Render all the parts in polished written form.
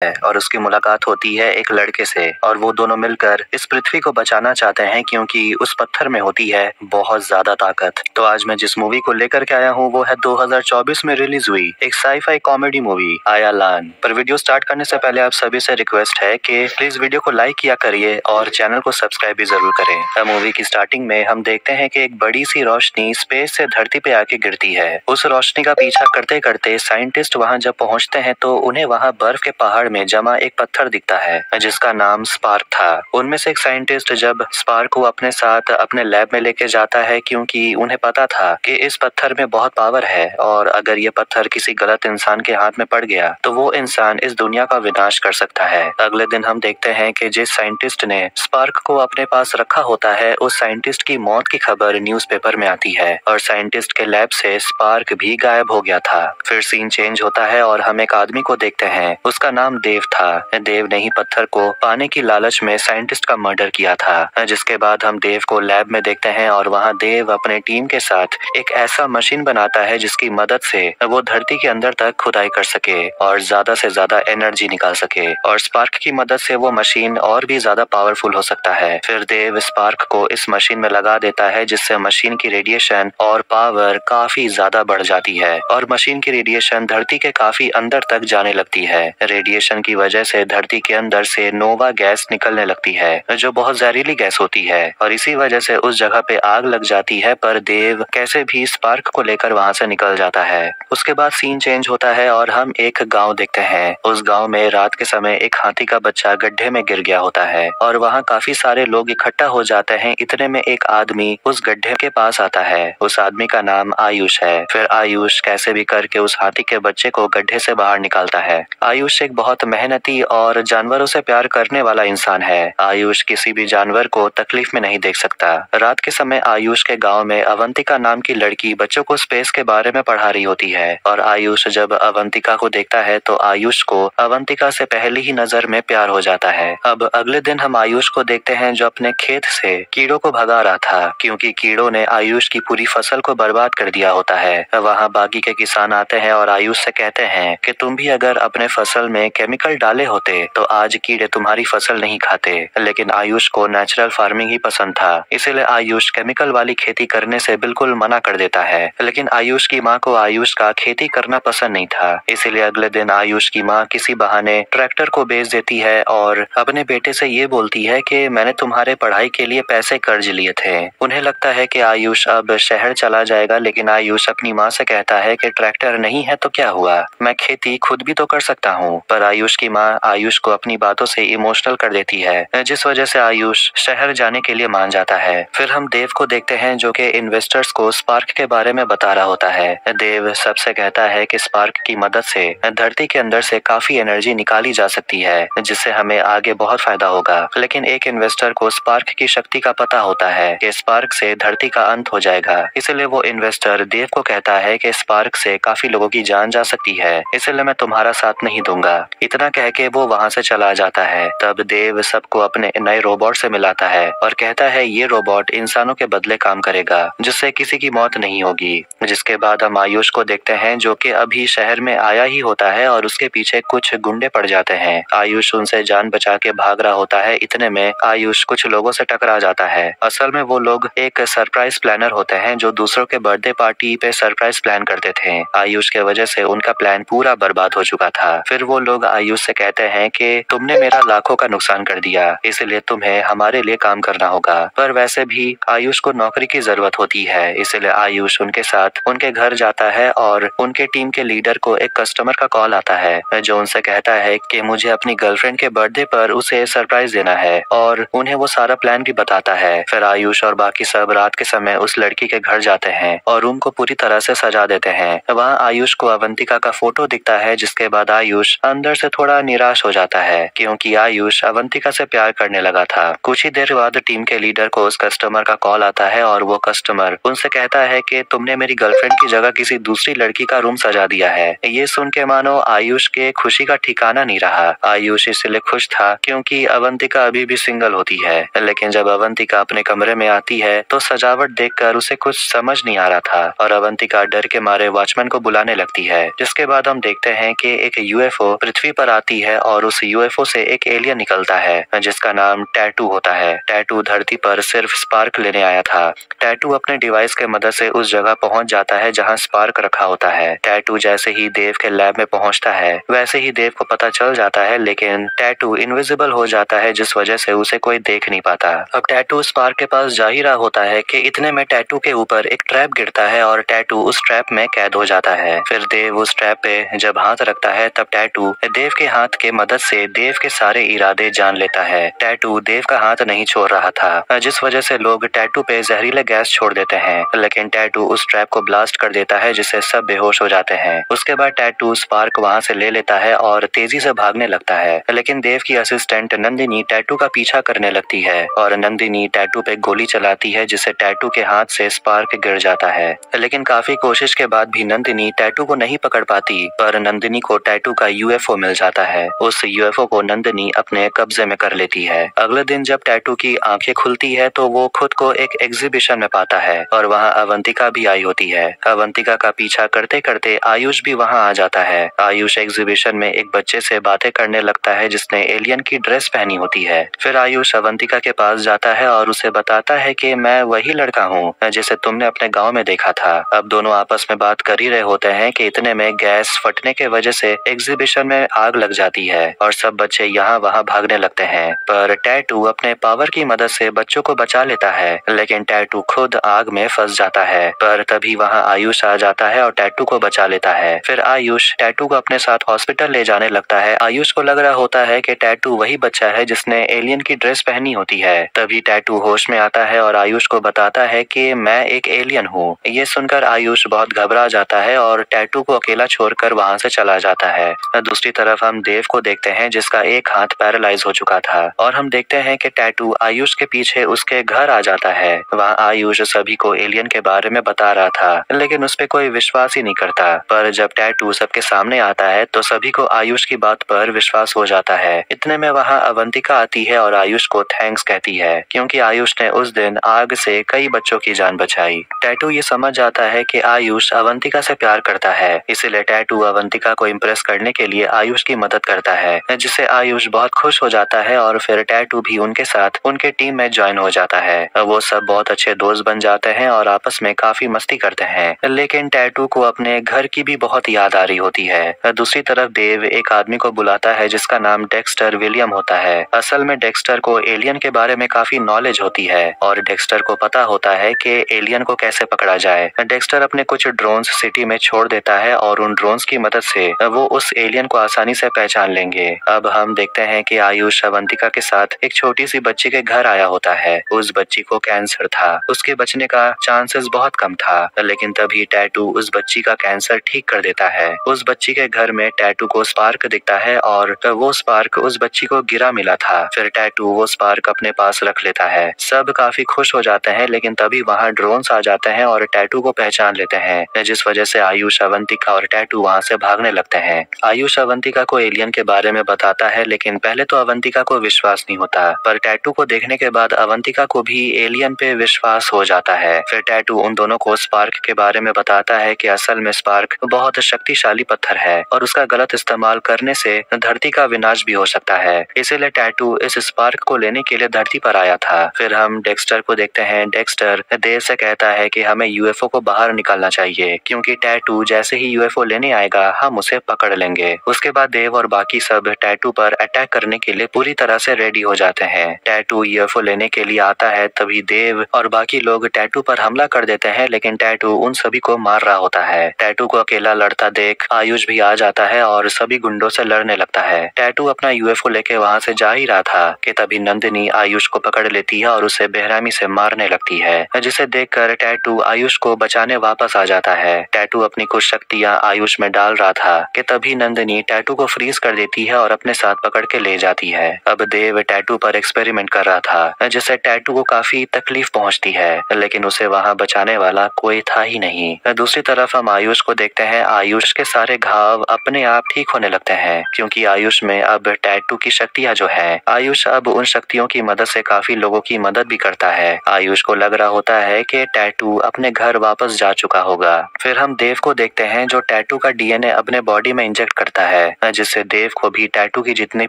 और उसकी मुलाकात होती है एक लड़के से और वो दोनों मिलकर इस पृथ्वी को बचाना चाहते हैं क्योंकि उस पत्थर में होती है बहुत ज्यादा ताकत। तो आज मैं जिस मूवी को लेकर के आया हूँ वो है 2024 में रिलीज हुई एक साई-फाई कॉमेडी मूवी आयालान। पर वीडियो स्टार्ट करने से पहले आप सभी से रिक्वेस्ट है कि प्लीज वीडियो को लाइक किया करिए और चैनल को सब्सक्राइब भी जरूर करें। मूवी की स्टार्टिंग में हम देखते हैं कि एक बड़ी सी रोशनी स्पेस से धरती पे आके गिरती है। उस रोशनी का पीछा करते करते साइंटिस्ट वहाँ जब पहुँचते हैं तो उन्हें वहाँ बर्फ के पहाड़ में जमा एक पत्थर दिखता है जिसका नाम स्पार्क था। उनमें से एक साइंटिस्ट जब स्पार्क को अपने साथ अपने लैब में लेके जाता है क्योंकि उन्हें पता था कि इस पत्थर में बहुत पावर है और अगर ये पत्थर किसी गलत इंसान के हाथ में पड़ गया तो वो इंसान इस दुनिया का विनाश कर सकता है। अगले दिन हम देखते हैं कि जिस साइंटिस्ट ने स्पार्क को अपने पास रखा होता है उस साइंटिस्ट की मौत की खबर न्यूज़पेपर में आती है और साइंटिस्ट के लैब से स्पार्क भी गायब हो गया था। फिर सीन चेंज होता है और हम एक आदमी को देखते हैं। उसका नाम देव था। देव ने ही पत्थर को पाने की लालच में साइंटिस्ट का मर्डर किया था। जिसके बाद हम देव को लैब में देखते हैं और वहाँ देव अपने टीम के साथ एक ऐसा मशीन बनाता है जिसकी मदद से वो धरती के अंदर तक खुदाई कर सके और ज्यादा से ज्यादा एनर्जी निकाल सके और स्पार्क की मदद से वो मशीन और भी ज्यादा पावरफुल हो सकता है। फिर देव स्पार्क को इस मशीन में लगा देता है जिससे मशीन की रेडिएशन और पावर काफी ज्यादा बढ़ जाती है और मशीन की रेडिएशन धरती के काफी अंदर तक जाने लगती है। रेडिएशन की वजह से धरती के अंदर से नोवा गैस निकलने लगती है जो बहुत जहरीली गैस होती है और इसी वजह से उस जगह पे आग लग जाती है। पर देव कैसे भी स्पार्क को लेकर वहां से निकल जाता है। उसके बाद सीन चेंज होता है और हम एक गांव देखते हैं। उस गांव में रात के समय एक हाथी का बच्चा गड्ढे में गिर गया होता है और वहाँ काफी सारे लोग इकट्ठा हो जाते हैं। इतने में एक आदमी उस गड्ढे के पास आता है। उस आदमी का नाम आयुष है। फिर आयुष कैसे भी करके उस हाथी के बच्चे को गड्ढे से बाहर निकालता है। आयुष एक बहुत मेहनती और जानवरों से प्यार करने वाला इंसान है। आयुष किसी भी जानवर को तकलीफ में नहीं देख सकता। रात के समय आयुष के गांव में अवंतिका नाम की लड़की बच्चों को स्पेस के बारे में पढ़ा रही होती है और आयुष जब अवंतिका को देखता है तो आयुष को अवंतिका से पहली ही नजर में प्यार हो जाता है। अब अगले दिन हम आयुष को देखते हैं जो अपने खेत से कीड़ों को भगा रहा था क्योंकि कीड़ों ने आयुष की पूरी फसल को बर्बाद कर दिया होता है। वहाँ बाकी के किसान आते हैं और आयुष से कहते हैं कि तुम भी अगर अपने फसल में केमिकल डाले होते तो आज कीड़े तुम्हारी फसल नहीं खाते। लेकिन आयुष को नेचुरल फार्मिंग ही पसंद था इसीलिए आयुष केमिकल वाली खेती करने से बिल्कुल मना कर देता है। लेकिन आयुष की माँ को आयुष का खेती करना पसंद नहीं था इसीलिए अगले दिन आयुष की माँ किसी बहाने ट्रैक्टर को बेच देती है और अपने बेटे से ये बोलती है कि मैंने तुम्हारे पढ़ाई के लिए पैसे कर्ज लिए थे। उन्हें लगता है कि आयुष अब शहर चला जाएगा लेकिन आयुष अपनी माँ से कहता है कि ट्रैक्टर नहीं है तो क्या हुआ, मैं खेती खुद भी तो कर सकता हूँ। पर आयुष की माँ आयुष को अपनी बातों से इमोशनल कर देती है जिस वजह से आयुष शहर जाने के लिए मान जाता है। फिर हम देव को देखते हैं जो कि इन्वेस्टर्स को स्पार्क के बारे में बता रहा होता है। देव सबसे कहता है कि स्पार्क की मदद से धरती के अंदर से काफी एनर्जी निकाली जा सकती है जिससे हमें आगे बहुत फायदा होगा। लेकिन एक इन्वेस्टर को स्पार्क की शक्ति का पता होता है कि स्पार्क से धरती का अंत हो जाएगा इसलिए वो इन्वेस्टर देव को कहता है कि स्पार्क से काफी लोगों की जान जा सकती है इसलिए मैं तुम्हारा साथ नहीं दूंगा। इतना कह के वो वहाँ से चला जाता है। तब देव सबको अपने नए रोबोट से मिलाता है और कहता है ये रोबोट इंसानों के बदले काम करेगा जिससे किसी की मौत नहीं होगी। जिसके बाद हम आयुष को देखते हैं जो कि अभी शहर में आया ही होता है और उसके पीछे कुछ गुंडे पड़ जाते हैं। आयुष उनसे जान बचा के भाग रहा होता है। इतने में आयुष कुछ लोगों से टकरा जाता है। असल में वो लोग एक सरप्राइज प्लानर होते हैं जो दूसरों के बर्थडे पार्टी पे सरप्राइज प्लान करते थे। आयुष के वजह से उनका प्लान पूरा बर्बाद हो चुका था। फिर वो लोग आयुष से कहते हैं कि तुमने मेरा लाखों का नुकसान कर दिया इसलिए तुम्हें हमारे लिए काम करना होगा। पर वैसे भी आयुष को नौकरी की जरूरत होती है इसलिए आयुष उनके साथ उनके घर जाता है और उनके टीम के लीडर को एक कस्टमर का कॉल आता है जो उनसे कहता है कि मुझे अपनी गर्लफ्रेंड के बर्थडे पर उसे सरप्राइज देना है और उन्हें वो सारा प्लान भी बताता है। फिर आयुष और बाकी सब रात के समय उस लड़की के घर जाते हैं और रूम को पूरी तरह से सजा देते हैं। वहाँ आयुष को अवंतिका का फोटो दिखता है जिसके बाद आयुष अंदर से थोड़ा निराश हो जाता है क्योंकि आयुष अवंतिका से प्यार करने लगा था। कुछ ही देर बाद टीम के लीडर को उस कस्टमर का कॉल आता है और वो कस्टमर उनसे कहता है कि तुमने मेरी गर्लफ्रेंड की जगह किसी दूसरी लड़की का रूम सजा दिया है। ये सुन के मानो आयुष के खुशी का ठिकाना नहीं रहा। आयुष इसलिए खुश था क्योंकि अवंतिका अभी भी सिंगल होती है। लेकिन जब अवंतिका अपने कमरे में आती है तो सजावट देखकर उसे कुछ समझ नहीं आ रहा था और अवंतिका डर के मारे वॉचमैन को बुलाने लगती है। जिसके बाद हम देखते हैं कि एक यूएफओ पृथ्वी पृथ्वी पर आती है और उस यूएफओ से एक एलियन निकलता है जिसका नाम टैटू होता है। टैटू धरती पर सिर्फ स्पार्क लेने आया था। टैटू अपने डिवाइस के मदद से उस जगह पहुंच जाता है जहां स्पार्क रखा होता है। टैटू जैसे ही देव के लैब में पहुंचता है वैसे ही देव को पता चल जाता है, लेकिन टैटू इनविजिबल हो जाता है जिस वजह से उसे कोई देख नहीं पाता। अब टैटू स्पार्क के पास जा ही रहा होता है कि इतने में टैटू के ऊपर एक ट्रैप गिरता है और टैटू उस ट्रैप में कैद हो जाता है। फिर देव उस ट्रैप पे जब हाथ रखता है तब टैटू देव के हाथ के मदद से देव के सारे इरादे जान लेता है। टैटू देव का हाथ नहीं छोड़ रहा था जिस वजह से लोग टैटू पे जहरीला गैस छोड़ देते हैं, लेकिन टैटू उस ट्रैप को ब्लास्ट कर देता है जिससे सब बेहोश हो जाते हैं। उसके बाद टैटू स्पार्क वहां से ले लेता है और तेजी से भागने लगता है, लेकिन देव की असिस्टेंट नंदिनी टैटू का पीछा करने लगती है और नंदिनी टैटू पे गोली चलाती है जिससे टैटू के हाथ से स्पार्क गिर जाता है। लेकिन काफी कोशिश के बाद भी नंदिनी टैटू को नहीं पकड़ पाती, पर नंदिनी को टैटू का यूएफओ मिल जाता है। उस यूएफओ को नंदिनी अपने कब्जे में कर लेती है। अगले दिन जब टैटू की आंखें खुलती है तो वो खुद को एक एग्जीबिशन में पाता है और वहाँ अवंतिका भी आई होती है। अवंतिका का पीछा करते करते आयुष भी वहाँ आ जाता है। आयुष एग्जीबिशन में एक बच्चे से बातें करने लगता है जिसने एलियन की ड्रेस पहनी होती है। फिर आयुष अवंतिका के पास जाता है और उसे बताता है कि मैं वही लड़का हूँ जिसे तुमने अपने गांव में देखा था। अब दोनों आपस में बात कर ही रहे होते हैं कि इतने में गैस फटने के वजह से एग्जीबिशन में आग लग जाती है और सब बच्चे यहाँ वहाँ भागने लगते हैं, पर टैटू अपने पावर की मदद से बच्चों को बचा लेता है, लेकिन टैटू खुद आग में फंस जाता है। पर तभी वहाँ आयुष आ जाता है और टैटू को बचा लेता है। फिर आयुष टैटू को अपने साथ हॉस्पिटल ले जाने लगता है। आयुष को लग रहा होता है कि टैटू वही बच्चा है जिसने एलियन की ड्रेस पहनी होती है। तभी टैटू होश में आता है और आयुष को बताता है कि मैं एक एलियन हूँ। ये सुनकर आयुष बहुत घबरा जाता है और टैटू को अकेला छोड़कर वहाँ से चला जाता है। दूसरी तरफ हम देव को देखते हैं जिसका एक हाथ पैरालाइज हो चुका था और हम देखते हैं कि टैटू आयुष के पीछे उसके घर आ जाता है। वहाँ आयुष सभी को एलियन के बारे में बता रहा था, लेकिन उस पे कोई विश्वास ही नहीं करता। पर जब टैटू सबके सामने आता है तो सभी को आयुष की बात पर विश्वास हो जाता है। इतने में वहाँ अवंतिका आती है और आयुष को थैंक्स कहती है क्योंकि आयुष ने उस दिन आग से कई बच्चों की जान बचाई। टैटू ये समझ जाता है कि आयुष अवंतिका से प्यार करता है, इसीलिए टैटू अवंतिका को इम्प्रेस करने के लिए आयुष की मदद करता है, जिससे आयुष बहुत खुश हो जाता है और फिर टैटू भी उनके साथ उनके टीम में ज्वाइन हो जाता है। वो सब बहुत अच्छे दोस्त बन जाते हैं और आपस में काफी मस्ती करते हैं, लेकिन टैटू को अपने घर की भी बहुत याद आ रही होती है। दूसरी तरफ देव एक आदमी को बुलाता है जिसका नाम डेक्स्टर विलियम होता है। असल में डेक्स्टर को एलियन के बारे में काफी नॉलेज होती है और डेक्स्टर को पता होता है कि एलियन को कैसे पकड़ा जाए। डेक्स्टर अपने कुछ ड्रोन्स सिटी में छोड़ देता है और उन ड्रोन्स की मदद से वो उस एलियन को आसानी से पहचान लेंगे। अब हम देखते हैं कि आयुष अवंतिका के साथ एक छोटी सी बच्ची के घर आया होता है। उस बच्ची को कैंसर था, उसके बचने का चांसेस बहुत कम था, लेकिन तभी टैटू उस बच्ची का कैंसर ठीक कर देता है। उस बच्ची के घर में टैटू को स्पार्क दिखता है और वो स्पार्क उस बच्ची को गिरा मिला था। फिर टैटू वो स्पार्क अपने पास रख लेता है। सब काफी खुश हो जाते हैं, लेकिन तभी वहाँ ड्रोन्स आ जाते हैं और टैटू को पहचान लेते हैं, जिस वजह से आयुष अवंतिका और टैटू वहाँ से भागने लगते हैं। आयुष अवंतिका को एलियन के बारे में बताता है, लेकिन पहले तो अवंतिका को विश्वास नहीं होता, पर टैटू को देखने के बाद अवंतिका को भी एलियन पे विश्वास हो जाता है। फिर टैटू उन दोनों को स्पार्क के बारे में बताता है कि असल में स्पार्क बहुत शक्तिशाली पत्थर है और उसका गलत इस्तेमाल करने से धरती का विनाश भी हो सकता है, इसीलिए टैटू इस स्पार्क को लेने के लिए धरती पर आया था। फिर हम डेक्स्टर को देखते हैं। डेक्स्टर देव से कहता है कि हमें यूएफओ को बाहर निकालना चाहिए क्योंकि टैटू जैसे ही यूएफओ लेने आएगा हम उसे पकड़ लेंगे। उसके बाद देव और बाकी सब टैटू पर अटैक करने के लिए पूरी तरह से रेडी हो जाते हैं। टैटू यूएफओ लेने के लिए आता है, तभी देव और बाकी लोग टैटू पर हमला कर देते हैं, लेकिन टैटू उन सभी को मार रहा होता है। टैटू को अकेला लड़ता देख आयुष भी आ जाता है और सभी गुंडों से लड़ने लगता है। टैटू अपना यूएफओ लेके वहाँ से जा ही रहा था कि तभी नंदिनी आयुष को पकड़ लेती है और उसे बेरहमी से मारने लगती है, जिसे देखकर टैटू आयुष को बचाने वापस आ जाता है। टैटू अपनी कुछ शक्तियाँ आयुष में डाल रहा था कि तभी नंदिनी टैटू को फ्रीज कर देती है और अपने साथ पकड़ के ले जाती है। अब देव टैटू पर एक्सपेरिमेंट कर रहा था, जिससे टैटू को काफी तकलीफ पहुंचती है, लेकिन उसे वहां बचाने वाला कोई था ही नहीं। दूसरी तरफ हम आयुष को देखते हैं। आयुष के सारे घाव अपने आप ठीक होने लगते हैं क्योंकि आयुष में अब टैटू की शक्तियाँ जो है, आयुष अब उन शक्तियों की मदद से काफी लोगों की मदद भी करता है। आयुष को लग रहा होता है कि टैटू अपने घर वापस जा चुका होगा। फिर हम देव को देखते हैं जो टैटू का डीएनए अपने बॉडी में इंजेक्ट करता है। जिससे देव को भी टैटू की जितनी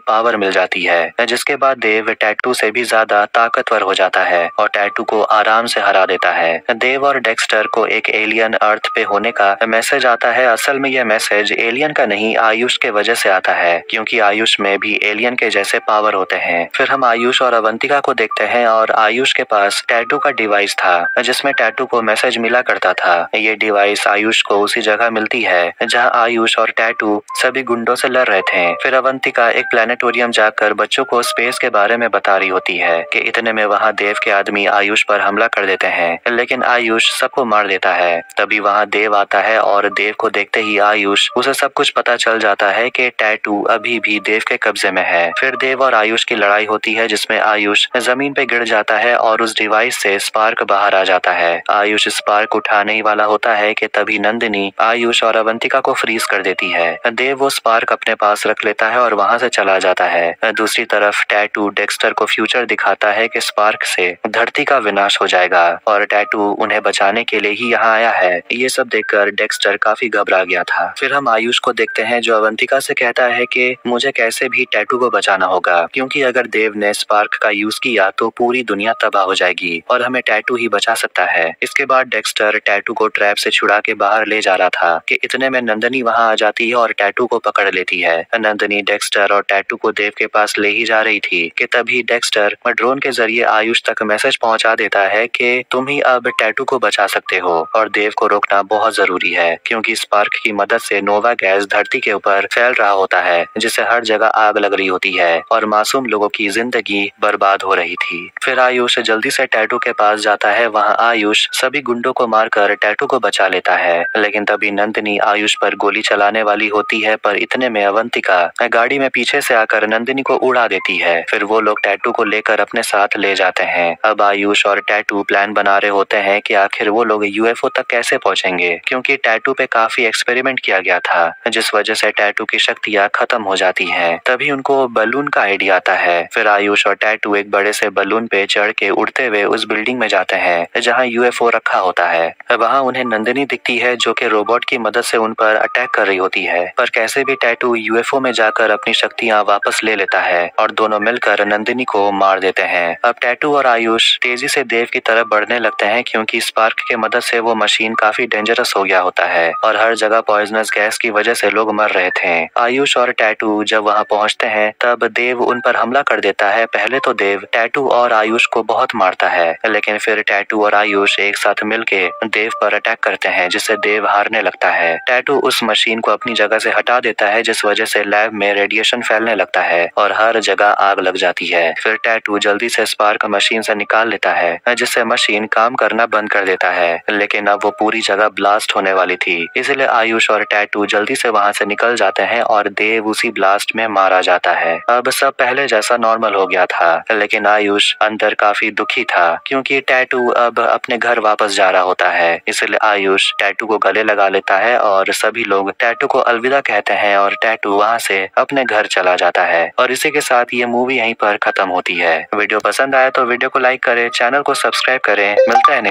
पावर मिल जाती है, जिसके बाद देव टैटू से भी ज्यादा ताकतवर हो जाता है और टैटू को आराम से हरा देता है। देव और डेक्स्टर को एक एलियन अर्थ पे होने का मैसेज आता है। असल में यह मैसेज एलियन का नहीं, आयुष के वजह से आता है, क्योंकि आयुष में भी एलियन के जैसे पावर होते हैं। फिर हम आयुष और अवंतिका को देखते हैं और आयुष के पास टैटू का डिवाइस था जिसमें टैटू को मैसेज मिला करता था। ये डिवाइस आयुष को उसी जगह मिलती है जहाँ आयुष और टैटू सभी गुंडों से लड़ रहे थे। फिर अवंतिका एक प्लेनेटोरियम जाकर बच्चों को स्पेस के बारे में बता रही होती है कि इतने में वहाँ देव के आदमी आयुष पर हमला कर देते हैं, लेकिन आयुष सबको मार देता है। तभी वहाँ देव आता है और देव को देखते ही आयुष उसे सब कुछ पता चल जाता है कि टैटू अभी भी देव के कब्जे में है। फिर देव और आयुष की लड़ाई होती है जिसमें आयुष जमीन पे गिर जाता है और उस डिवाइस से स्पार्क बाहर आ जाता है। आयुष स्पार्क उठाने ही वाला होता है कि तभी नंदिनी आयुष और अवंतिका को फ्रीज कर देती है। देव वो स्पार्क अपने पास रख लेता है और वहाँ से चला जाता है। दूसरी तरफ टैटू डेक्स्टर को फ्यूचर दिखाता है कि स्पार्क से धरती का विनाश हो जाएगा और टैटू उन्हें बचाने के लिए ही यहाँ आया है। ये सब देखकर डेक्स्टर काफी घबरा गया था। फिर हम आयुष को देखते हैं जो अवंतिका से कहता है कि मुझे कैसे भी टैटू को बचाना होगा, क्योंकि अगर देव ने स्पार्क का यूज किया तो पूरी दुनिया तबाह हो जाएगी और हमें टैटू ही बचा सकता है। इसके बाद डेक्स्टर टैटू को ट्रैप से छुड़ा के बाहर ले जा रहा था कि इतने में नंदिनी वहाँ आ जाती है और टैटू को पकड़ लेती है। नंदिनी डेक्स्टर और टैटू को देव के पास ले ही जा रही थी कि तभी डेक्स्टर ड्रोन के जरिए आयुष तक मैसेज पहुंचा देता है कि तुम ही अब टैटू को बचा सकते हो और देव को रोकना बहुत जरूरी है, क्योंकि स्पार्क की मदद से नोवा गैस धरती के ऊपर फैल रहा होता है जिससे हर जगह आग लग रही होती है और मासूम लोगों की जिंदगी बर्बाद हो रही थी। फिर आयुष जल्दी से टैटू के पास जाता है। वहाँ आयुष सभी गुंडों को मारकर टैटू को बचा लेता है, लेकिन तभी नंदिनी आयुष पर गोली चलाने वाली होती है, पर इतने में अवंतिका गाड़ी में पीछे से आकर नंदिनी को उड़ा देती है। फिर वो लोग टैटू को लेकर अपने साथ ले जाते हैं। अब आयुष और टैटू प्लान बना रहे होते हैं कि आखिर वो लोग यूएफओ तक कैसे पहुंचेंगे, क्योंकि टैटू पे काफी एक्सपेरिमेंट किया गया था जिस वजह से टैटू की शक्तियां खत्म हो जाती हैं। तभी उनको बलून का आइडिया आता है। फिर आयुष और टैटू एक बड़े से बलून पे चढ़ के उड़ते हुए उस बिल्डिंग में जाते हैं जहाँ यूएफओ रखा होता है। वहाँ उन्हें नंदिनी दिखती है जो कि रोबोट की मदद से उन पर अटैक कर रही होती है, पर कैसे भी टैटू यूएफओ में जाकर अपनी शक्तियां वापस ले लेता है और दोनों मिलकर नंदिनी को मार देते हैं। अब टैटू और आयुष तेजी से देव की तरफ बढ़ने लगते हैं, क्योंकि स्पार्क की मदद से वो मशीन काफी डेंजरस हो गया होता है और हर जगह पॉइजनस गैस की वजह से लोग मर रहे थे। आयुष और टैटू जब वहाँ पहुँचते हैं तब देव उन पर हमला कर देता है। पहले तो देव टैटू और आयुष को बहुत मारता है, लेकिन फिर टैटू और आयुष एक साथ मिलके देव पर अटैक करते हैं जिससे देव हारने लगता है। टैटू उस मशीन को अपनी जगह से हटा देता है जिस वजह से लैब में रेडिएशन फैलने लगता है और हर जगह आग लग जाती है। फिर टैटू जल्दी से स्पार्क मशीन से निकाल लेता है जिससे मशीन काम करना बंद कर देता है, लेकिन अब वो पूरी जगह ब्लास्ट होने वाली थी, इसलिए आयुष और टैटू जल्दी से वहाँ से निकल जाते हैं और देव उसी ब्लास्ट में मारा जाता है। अब सब पहले जैसा नॉर्मल हो गया था, लेकिन आयुष अंदर काफी दुखी था क्योंकि टैटू अब अपने घर वापस जा रहा होता है। इसलिए आयुष टैटू को गले लगा लेता है और सभी लोग टैटू को अलविदा कहते हैं और टैटू वहाँ से अपने घर चला जाता है। और इसी के साथ ये मूवी यहीं पर खत्म होती है। वीडियो पसंद आया तो वीडियो को लाइक करें, चैनल को सब्सक्राइब करें। मिलता है